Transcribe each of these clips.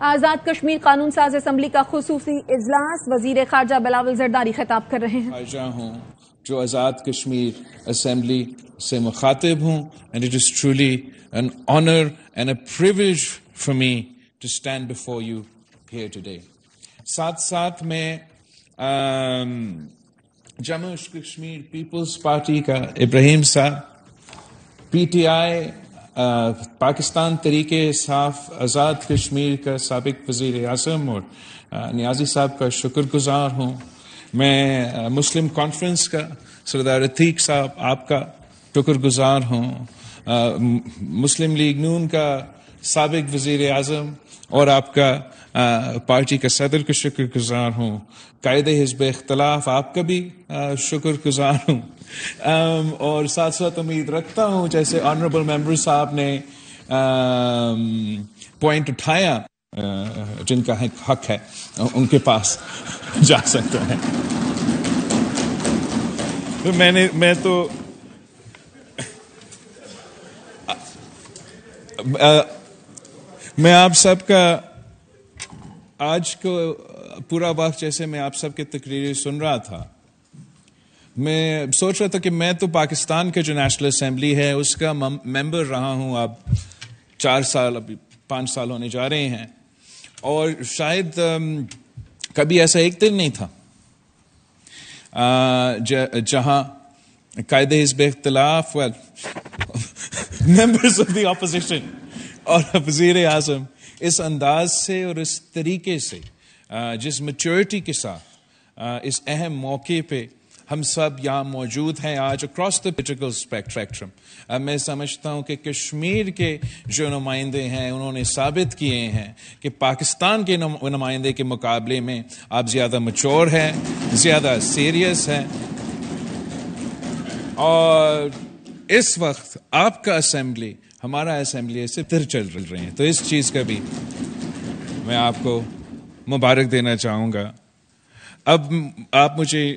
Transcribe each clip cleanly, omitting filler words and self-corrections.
آزاد کشمیر قانون ساز اسمبلی کا خصوصی اجلاس، وزیر خارجہ بلاول زرداری خطاب کر رہے ہیں. خارجہ ہوں جو آزاد کشمیر اسمبلی سے مخاطب ہوں, and it is truly an honor and a privilege for me to stand before you here today. ساتھ ساتھ میں جموں کشمیر پیپلز پارٹی کا ابراہیم صاحب, P T I Pakistan Tehreek Insaf Azad Kashmir کا سابق وزیر اعظم اور نیازی صاحب کا شکر گزار ہوں. میں مسلم کانفرنس کا سردار عتیق صاحب آپ کا شکر گزار ہوں. مسلم لیگ نون کا سابق وزیر اعظم اور آپ کا پارٹی کا صدر کا شکر گزار ہوں. قائد حزب اختلاف آپ کا بھی شکر گزار ہوں. اور ساتھ ساتھ امید رکھتا ہوں جیسے آنریبل ممبر صاحب نے پوائنٹ اٹھایا جن کا حق ہے ان کے پاس جا سکتا ہے. میں آپ سب کا آج کو پورا وقت جیسے میں آپ سب کی تقریریں سن رہا تھا, میں سوچ رہا تھا کہ میں تو پاکستان کا جو نیشنل اسمبلی ہے اس کا ممبر رہا ہوں اب 4 سال, ابھی 5 سال ہونے جا رہے ہیں, اور شاید کبھی ایسا ایک دن نہیں تھا جہاں قائد حزب اختلاف ممبرز آف دی اپوزیشن اور وزیر اعظم اس انداز سے اور اس طریقے سے جس میچورٹی کے ساتھ اس اہم موقع پہ ہم سب یہاں موجود ہیں آج اکراس دا پولیٹیکل اسپیکٹرم. میں سمجھتا ہوں کہ کشمیر کے جو نمائندے ہیں انہوں نے ثابت کیے ہیں کہ پاکستان کے نمائندے کے مقابلے میں آپ زیادہ میچور ہیں, زیادہ سیریس ہیں, اور اس وقت آپ کا اسمبلی ہمارا اسمبلی سے بہتر چل رہے ہیں. تو اس چیز کا بھی میں آپ کو مبارک دینا چاہوں گا. اب آپ مجھے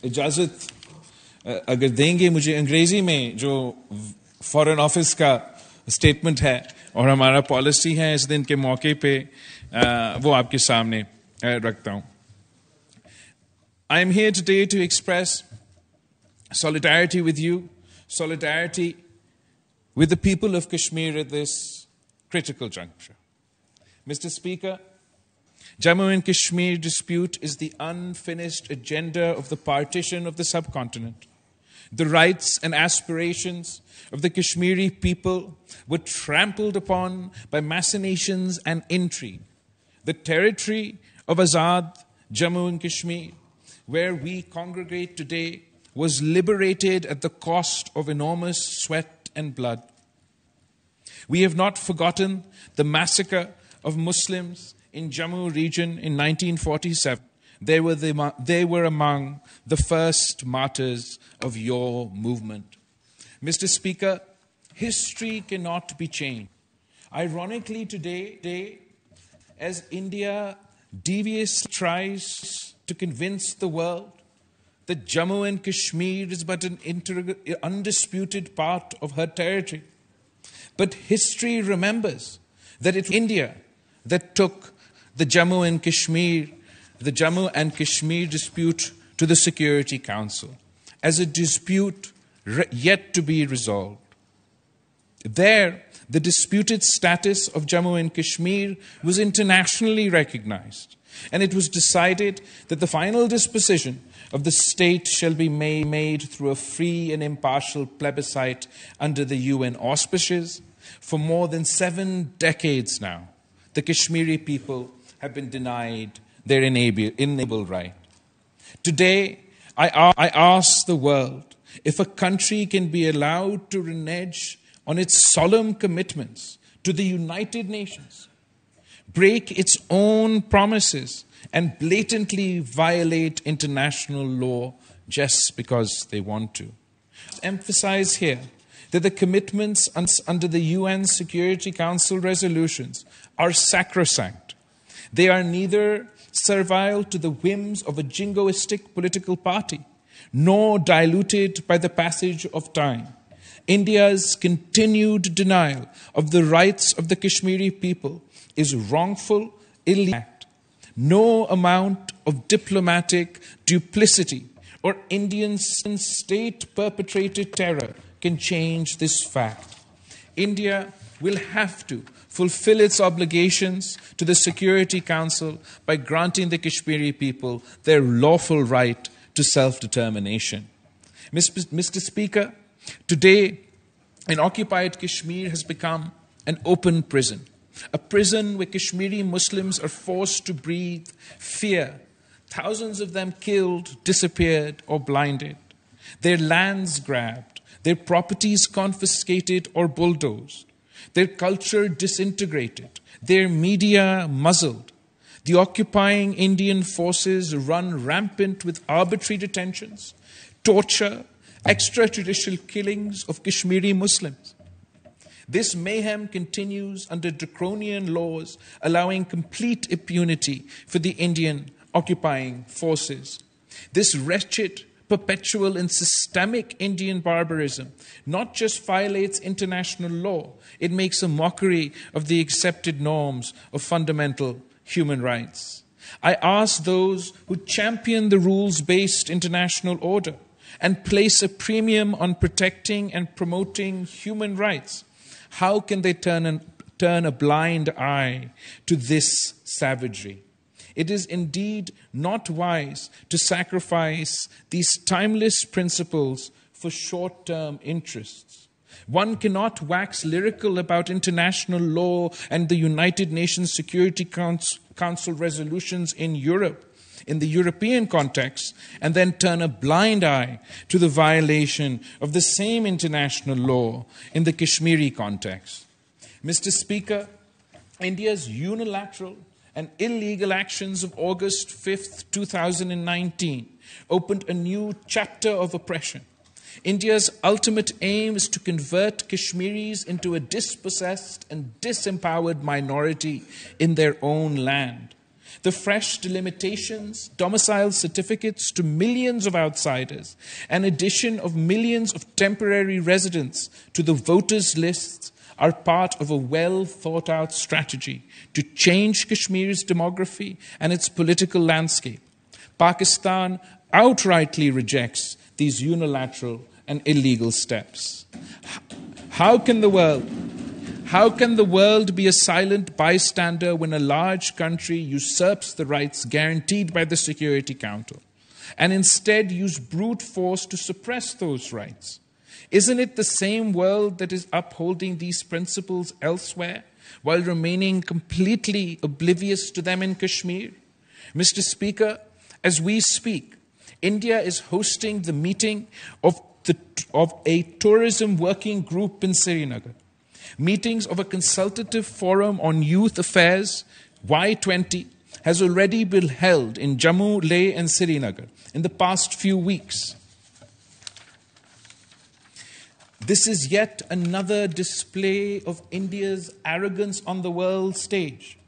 اجازت اگر دیں گے, مجھے انگریزی میں جو فارن آفس کا اسٹیٹمنٹ ہے اور ہمارا پالیسی ہے اس دن کے موقع پہ وہ آپ کے سامنے رکھتا ہوں. I am here today to express solidarity with you, solidarity with the people of Kashmir at this critical juncture. Mr. Speaker, Jammu and Kashmir dispute is the unfinished agenda of the partition of the subcontinent. The rights and aspirations of the Kashmiri people were trampled upon by machinations and intrigue. The territory of Azad, Jammu and Kashmir, where we congregate today, was liberated at the cost of enormous sweat and blood. We have not forgotten the massacre of Muslims in Jammu region in 1947. They were among the first martyrs of your movement. Mr. Speaker, history cannot be changed. Ironically today, as India deviously tries to convince the world that Jammu and Kashmir is but an undisputed part of her territory, but history remembers that it was India that took the Jammu and Kashmir dispute to the Security Council as a dispute yet to be resolved. There, the disputed status of Jammu and Kashmir was internationally recognized, and it was decided that the final disposition of the state shall be made through a free and impartial plebiscite under the UN auspices. For more than 7 decades now, the Kashmiri people have been denied their inalienable right. Today, I ask the world if a country can be allowed to renege on its solemn commitments to the United Nations, break its own promises, and blatantly violate international law just because they want to. Emphasize here that the commitments under the UN Security Council resolutions are sacrosanct. They are neither servile to the whims of a jingoistic political party, nor diluted by the passage of time. India's continued denial of the rights of the Kashmiri people is wrongful, illegal. No amount of diplomatic duplicity or Indian state-perpetrated terror can change this fact. India will have to fulfill its obligations to the Security Council by granting the Kashmiri people their lawful right to self-determination. Mr. Speaker, today, an occupied Kashmir has become an open prison, a prison where Kashmiri Muslims are forced to breathe fear, thousands of them killed, disappeared, or blinded, their lands grabbed, their properties confiscated or bulldozed, their culture disintegrated, their media muzzled. The occupying Indian forces run rampant with arbitrary detentions, torture, extrajudicial killings of Kashmiri Muslims. This mayhem continues under draconian laws allowing complete impunity for the Indian occupying forces. This wretched, perpetual and systemic Indian barbarism not just violates international law, it makes a mockery of the accepted norms of fundamental human rights. I ask those who champion the rules-based international order and place a premium on protecting and promoting human rights, how can they turn a blind eye to this savagery? It is indeed not wise to sacrifice these timeless principles for short-term interests. One cannot wax lyrical about international law and the United Nations Security Council resolutions in Europe, in the European context, and then turn a blind eye to the violation of the same international law in the Kashmiri context. Mr. Speaker, India's unilateral and illegal actions of August 5th, 2019 opened a new chapter of oppression. India's ultimate aim is to convert Kashmiris into a dispossessed and disempowered minority in their own land. The fresh delimitations, domicile certificates to millions of outsiders, and addition of millions of temporary residents to the voters' lists are part of a well-thought-out strategy to change Kashmir's demography and its political landscape. Pakistan outrightly rejects these unilateral and illegal steps. How can the world be a silent bystander when a large country usurps the rights guaranteed by the Security Council and instead use brute force to suppress those rights? Isn't it the same world that is upholding these principles elsewhere while remaining completely oblivious to them in Kashmir? Mr. Speaker, as we speak, India is hosting the meeting of a tourism working group in Srinagar. Meetings of a consultative forum on youth affairs, Y20, has already been held in Jammu, Leh and Srinagar in the past few weeks. This is yet another display of India's arrogance on the world stage.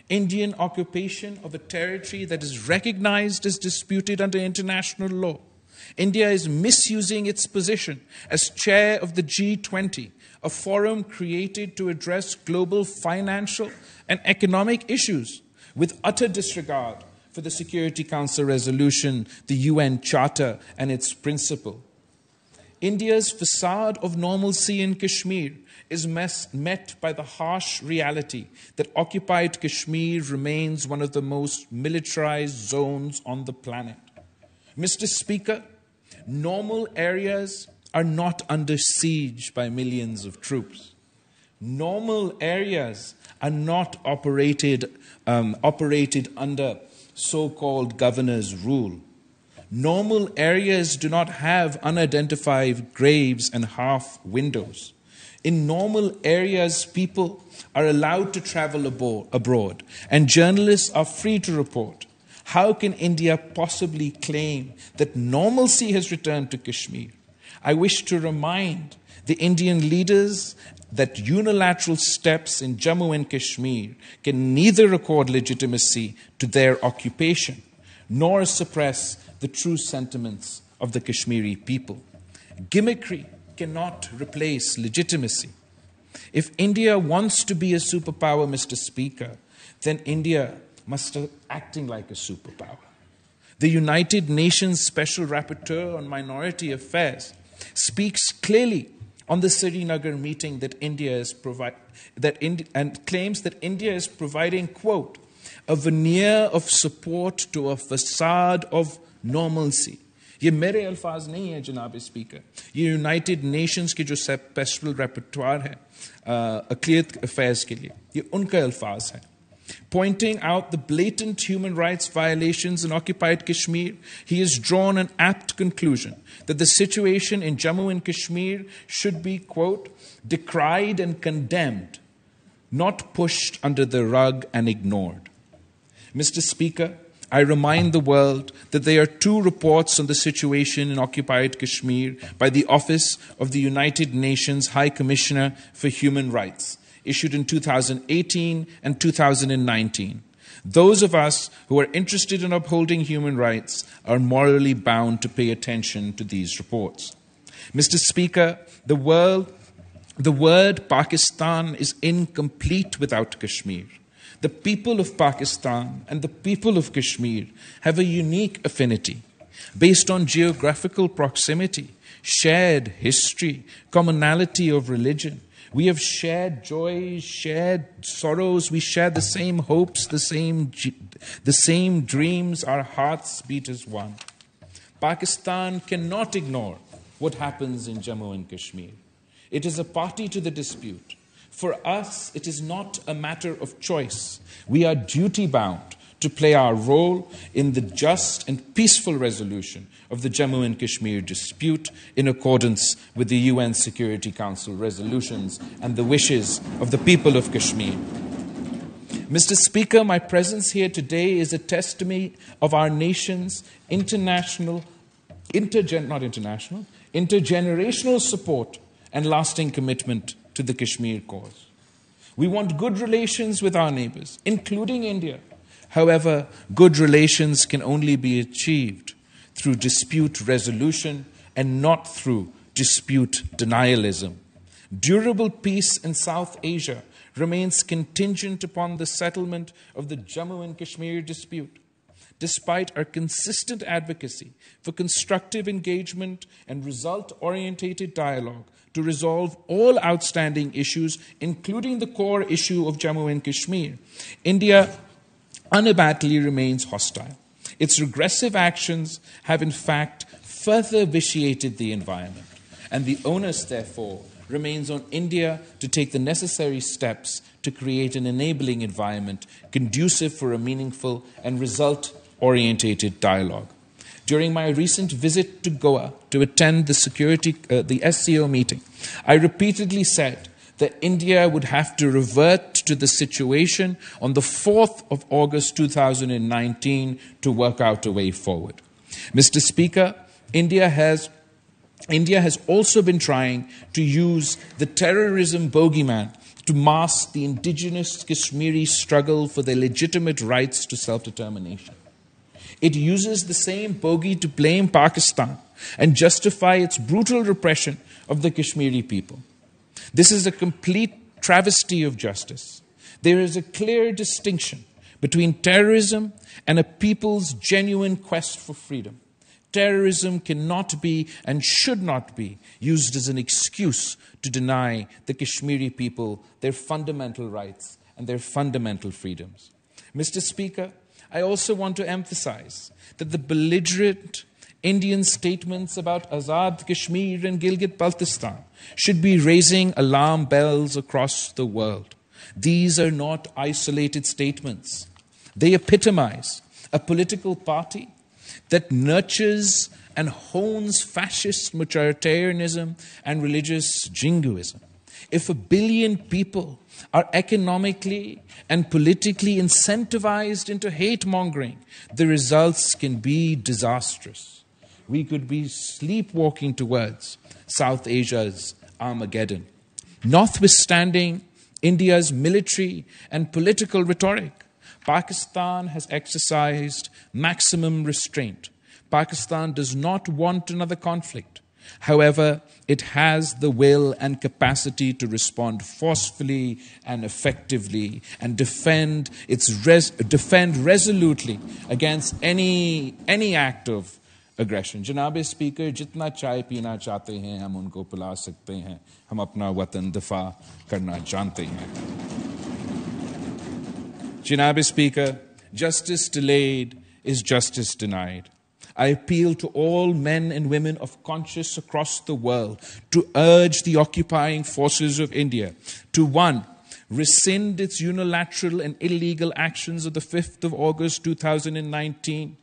Indian occupation of a territory that is recognized as disputed under international law. India is misusing its position as chair of the G20, a forum created to address global financial and economic issues with utter disregard for the Security Council resolution, the UN Charter and its principle. India's facade of normalcy in Kashmir is met by the harsh reality that occupied Kashmir remains one of the most militarized zones on the planet. Mr. Speaker, normal areas are not under siege by millions of troops. Normal areas are not operated under so-called governor's rule. Normal areas do not have unidentified graves and half windows. In normal areas, people are allowed to travel abroad, and journalists are free to report. How can India possibly claim that normalcy has returned to Kashmir? I wish to remind the Indian leaders that unilateral steps in Jammu and Kashmir can neither accord legitimacy to their occupation nor suppress the true sentiments of the Kashmiri people. Gimmickry cannot replace legitimacy. If India wants to be a superpower, Mr. Speaker, then India must start acting like a superpower. The United Nations Special Rapporteur on Minority Affairs speaks clearly on the Srinagar meeting that and claims that India is providing, quote, a veneer of support to a facade of normalcy. ये मेरे अल्फाज नहीं है जनाब speaker, ये United Nations के जो special रेपर्टोर है अक़लियत अफेयर्स के लिए, ये उनका अल्फाज है. Pointing out the blatant human rights violations in occupied Kashmir, he has drawn an apt conclusion that the situation in Jammu and Kashmir should be, quote, decried and condemned, not pushed under the rug and ignored. Mr. Speaker, I remind the world that there are 2 reports on the situation in occupied Kashmir by the Office of the United Nations High Commissioner for Human Rights, issued in 2018 and 2019. Those of us who are interested in upholding human rights are morally bound to pay attention to these reports. Mr. Speaker, the word Pakistan is incomplete without Kashmir. The people of Pakistan and the people of Kashmir have a unique affinity based on geographical proximity, shared history, commonality of religion. We have shared joys, shared sorrows. We share the same hopes, the same dreams. Our hearts beat as one. Pakistan cannot ignore what happens in Jammu and Kashmir. It is a party to the dispute. For us, it is not a matter of choice. We are duty-bound to play our role in the just and peaceful resolution of the Jammu and Kashmir dispute in accordance with the UN Security Council resolutions and the wishes of the people of Kashmir. Mr. Speaker, my presence here today is a testimony of our nation's intergenerational support and lasting commitment to the Kashmir cause. We want good relations with our neighbors, including India. However, good relations can only be achieved through dispute resolution and not through dispute denialism. Durable peace in South Asia remains contingent upon the settlement of the Jammu and Kashmir dispute. Despite our consistent advocacy for constructive engagement and result-oriented dialogue to resolve all outstanding issues, including the core issue of Jammu and Kashmir, India unabatedly remains hostile. Its regressive actions have in fact further vitiated the environment, and the onus, therefore, remains on India to take the necessary steps to create an enabling environment conducive for a meaningful and result-oriented dialogue. During my recent visit to Goa to attend the SCO meeting, I repeatedly said that India would have to revert to the situation on the 4th of August 2019 to work out a way forward. Mr. Speaker, India has also been trying to use the terrorism bogeyman to mask the indigenous Kashmiri struggle for their legitimate rights to self-determination. It uses the same bogey to blame Pakistan and justify its brutal repression of the Kashmiri people. This is a complete travesty of justice. There is a clear distinction between terrorism and a people's genuine quest for freedom. Terrorism cannot be and should not be used as an excuse to deny the Kashmiri people their fundamental rights and their fundamental freedoms. Mr. Speaker, I also want to emphasize that the belligerent Indian statements about Azad Kashmir and Gilgit-Baltistan should be raising alarm bells across the world. These are not isolated statements. They epitomize a political party that nurtures and hones fascist majoritarianism and religious jingoism. If 1 billion people are economically and politically incentivized into hate-mongering, the results can be disastrous. We could be sleepwalking towards South Asia's Armageddon. Notwithstanding India's military and political rhetoric, Pakistan has exercised maximum restraint. Pakistan does not want another conflict. However, it has the will and capacity to respond forcefully and effectively and defend resolutely against any act of aggression. जनाब speaker, जितना चाय पीना चाहते हैं हम उनको पिला सकते हैं. हम अपना वतन दफा करना जानते हैं. Janab Speaker, justice delayed is justice denied. I appeal to all men and women of conscience across the world to urge the occupying forces of India to 1. Rescind its unilateral and illegal actions of the 5th of August 2019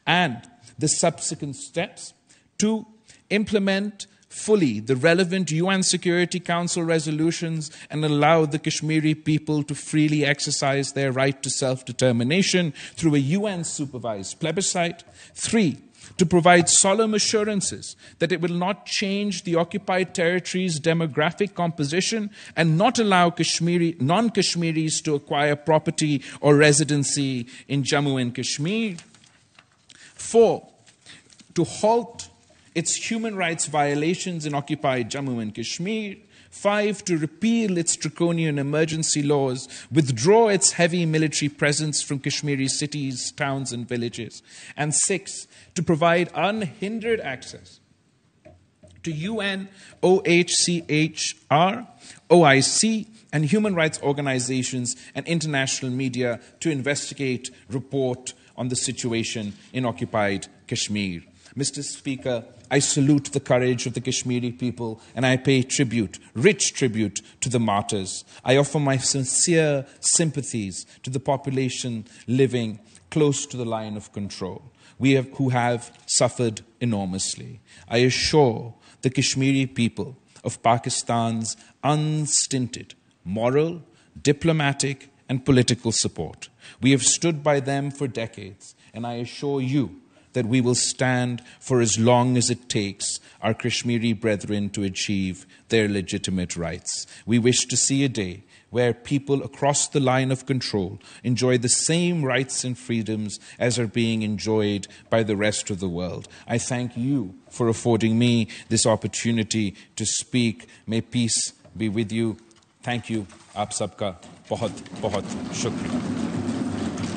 and the subsequent steps. 2. Implement fully the relevant UN Security Council resolutions and allow the Kashmiri people to freely exercise their right to self-determination through a UN-supervised plebiscite. 3. To provide solemn assurances that it will not change the occupied territory's demographic composition and not allow non-Kashmiris to acquire property or residency in Jammu and Kashmir. 4. To halt its human rights violations in occupied Jammu and Kashmir. 5. To repeal its draconian emergency laws, withdraw its heavy military presence from Kashmiri cities, towns and villages. And 6. To provide unhindered access to UN, OHCHR, OIC, and human rights organizations and international media to investigate, report on the situation in occupied Kashmir. Mr. Speaker, I salute the courage of the Kashmiri people and I pay tribute, rich tribute, to the martyrs. I offer my sincere sympathies to the population living close to the line of control, who have suffered enormously. I assure the Kashmiri people of Pakistan's unstinted moral, diplomatic, and political support. We have stood by them for decades, and I assure you that we will stand for as long as it takes our Kashmiri brethren to achieve their legitimate rights. We wish to see a day where people across the line of control enjoy the same rights and freedoms as are being enjoyed by the rest of the world. I thank you for affording me this opportunity to speak. May peace be with you. Thank you. Aap sabka bahut bahut shukriya.